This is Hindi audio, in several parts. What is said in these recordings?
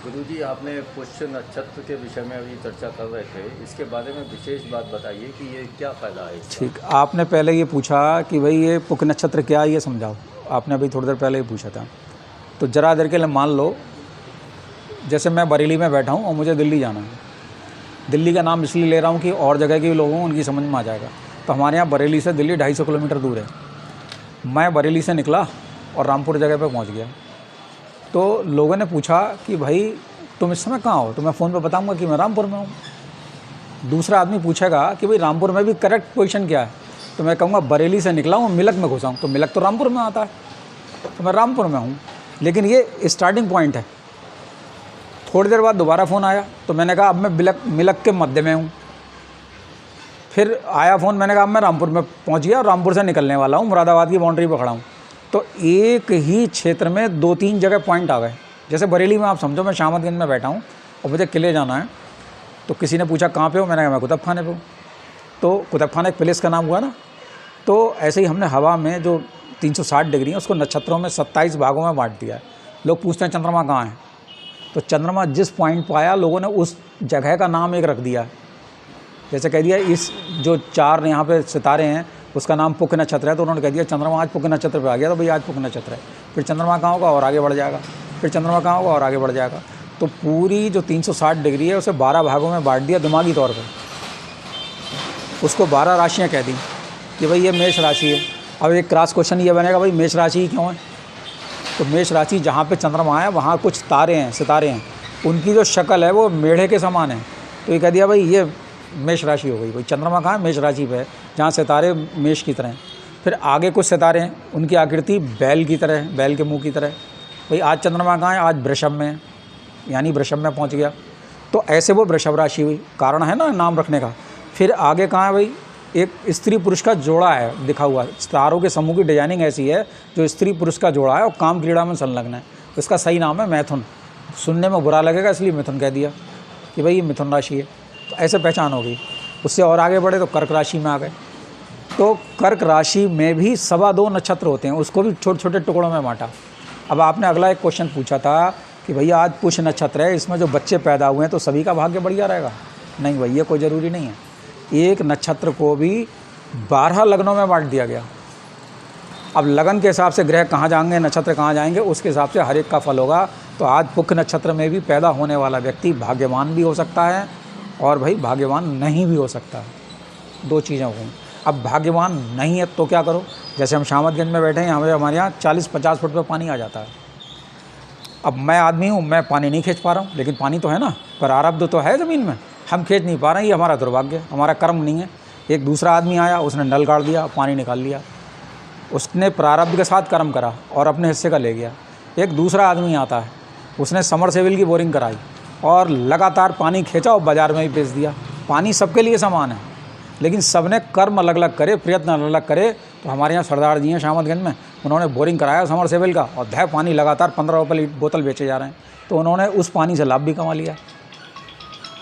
गुरुजी, आपने पुष्य नक्षत्र के विषय में अभी चर्चा कर रहे थे, इसके बारे में विशेष बात बताइए कि ये क्या फ़ायदा है इसका? ठीक, आपने पहले ये पूछा कि भाई ये पुष्य नक्षत्र क्या है, ये समझाओ। आपने अभी थोड़ी देर पहले ही पूछा था, तो ज़रा देर के लिए मान लो जैसे मैं बरेली में बैठा हूँ और मुझे दिल्ली जाना है। दिल्ली का नाम इसलिए ले रहा हूँ कि और जगह के लोगों को उनकी समझ में आ जाएगा। तो हमारे यहाँ बरेली से दिल्ली 250 किलोमीटर दूर है। मैं बरेली से निकला और रामपुर जगह पे पहुँच गया। तो लोगों ने पूछा कि भाई तुम इस समय कहाँ हो, तो मैं फ़ोन पे बताऊंगा कि मैं रामपुर में हूँ। दूसरा आदमी पूछेगा कि भाई रामपुर में भी करेक्ट पोजीशन क्या है, तो मैं कहूँगा बरेली से निकला हूँ, मिलक में घुसा हूँ। तो मिलक तो रामपुर में आता है, तो मैं रामपुर में हूँ। लेकिन ये स्टार्टिंग पॉइंट है। थोड़ी देर बाद दोबारा फ़ोन आया, तो मैंने कहा अब मैं मिलक के मध्य में हूँ। फिर आया फ़ोन, मैंने कहा अब मैं रामपुर में पहुँच गया और रामपुर से निकलने वाला हूँ, मुरादाबाद की बाउंड्री पर खड़ा हूँ। तो एक ही क्षेत्र में 2-3 जगह पॉइंट आ गए। जैसे बरेली में आप समझो मैं शामतगंज में बैठा हूँ और मुझे किले जाना है, तो किसी ने पूछा कहाँ पे हो, मैंने कहा मैं कुतुब खाने पे हूँ। तो कुतुब खाना एक प्लेस का नाम हुआ ना। तो ऐसे ही हमने हवा में जो 360 डिग्री है उसको नक्षत्रों में 27 भागों में बांट दिया है। लोग पूछते हैं चंद्रमा कहाँ है, तो चंद्रमा जिस पॉइंट पर आया लोगों ने उस जगह का नाम एक रख दिया। जैसे कह दिया इस जो 4 यहाँ पे सितारे हैं उसका नाम पुष्य नक्षत्र है, तो उन्होंने कह दिया चंद्रमा आज पुष्य नक्षत्र पे आ गया, तो भाई आज पुष्य नक्षत्र है। फिर चंद्रमा कहाँ होगा और आगे बढ़ जाएगा, फिर चंद्रमा कहाँ होगा और आगे बढ़ जाएगा। तो पूरी जो 360 डिग्री है उसे 12 भागों में बांट दिया दिमागी तौर पे। उसको 12 राशियाँ कह दी कि भाई ये मेष राशि है। अब एक क्रॉस क्वेश्चन ये बनेगा भाई मेष राशि ही क्यों है, तो मेष राशि जहाँ पे चंद्रमा है वहाँ कुछ तारे हैं, सितारे हैं, उनकी जो शक्ल है वो मेढ़े के समान है। तो ये कह दिया भाई ये मेष राशि हो गई। भाई चंद्रमा कहाँ है, मेष राशि पे है, जहाँ सितारे मेष की तरह हैं। फिर आगे कुछ सितारे हैं, उनकी आकृति बैल की तरह है, बैल के मुंह की तरह। भाई आज चंद्रमा कहाँ है, आज वृषभ में है, यानी वृषभ में पहुँच गया। तो ऐसे वो वृषभ राशि हुई, कारण है ना नाम रखने का। फिर आगे कहाँ है भाई, एक स्त्री पुरुष का जोड़ा है दिखा हुआ। तारों के समूह की डिजाइनिंग ऐसी है जो स्त्री पुरुष का जोड़ा है और काम क्रीड़ा में संलग्न है। इसका सही नाम है मैथुन। सुनने में बुरा लगेगा इसलिए मिथुन कह दिया कि भाई ये मिथुन राशि है। तो ऐसे पहचान हो गई। उससे और आगे बढ़े तो कर्क राशि में आ गए। तो कर्क राशि में भी 2.25 नक्षत्र होते हैं, उसको भी छोटे छोटे टुकड़ों में बांटा। अब आपने अगला एक क्वेश्चन पूछा था कि भैया आज पुष्य नक्षत्र है, इसमें जो बच्चे पैदा हुए हैं तो सभी का भाग्य बढ़िया रहेगा। नहीं भाई, ये कोई ज़रूरी नहीं है। एक नक्षत्र को भी 12 लग्नों में बांट दिया गया। अब लगन के हिसाब से ग्रह कहाँ जाएंगे, नक्षत्र कहाँ जाएंगे, उसके हिसाब से हर एक का फल होगा। तो आज पुष्य नक्षत्र में भी पैदा होने वाला व्यक्ति भाग्यवान भी हो सकता है और भाई भाग्यवान नहीं भी हो सकता है। 2 चीज़ें हो गई। अब भाग्यवान नहीं है तो क्या करो, जैसे हम शामतगंज में बैठे हैं, हमारे यहाँ 40-50 फुट पे पानी आ जाता है। अब मैं आदमी हूँ, मैं पानी नहीं खींच पा रहा हूँ, लेकिन पानी तो है ना, प्रारब्ध तो है ज़मीन में, हम खींच नहीं पा रहे हैं। ये हमारा दुर्भाग्य है, हमारा कर्म नहीं है। एक दूसरा आदमी आया, उसने नल गाड़ दिया, पानी निकाल लिया, उसने प्रारब्ध के साथ कर्म करा और अपने हिस्से का ले गया। एक दूसरा आदमी आता है, उसने समरसेबिल की बोरिंग कराई और लगातार पानी खींचा और बाज़ार में ही बेच दिया। पानी सबके लिए समान है, लेकिन सबने कर्म अलग अलग करे, प्रयत्न अलग अलग करे। तो हमारे यहाँ सरदार जी हैं शामतगंज में, उन्होंने बोरिंग कराया समरसेबिल का और धय पानी लगातार 15 रुपये बोतल बेचे जा रहे हैं, तो उन्होंने उस पानी से लाभ भी कमा लिया।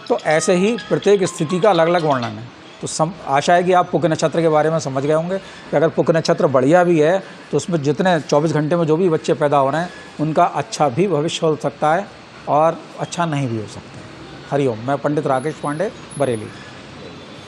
तो ऐसे ही प्रत्येक स्थिति का अलग अलग वर्णन है। तो आशा है कि आप पुष्य नक्षत्र के बारे में समझ गए होंगे कि अगर पुष्य नक्षत्र बढ़िया भी है तो उसमें जितने 24 घंटे में जो भी बच्चे पैदा हो रहे हैं उनका अच्छा भी भविष्य हो सकता है और अच्छा नहीं भी हो सकता है। हरिओम। मैं पंडित राकेश पांडे, बरेली।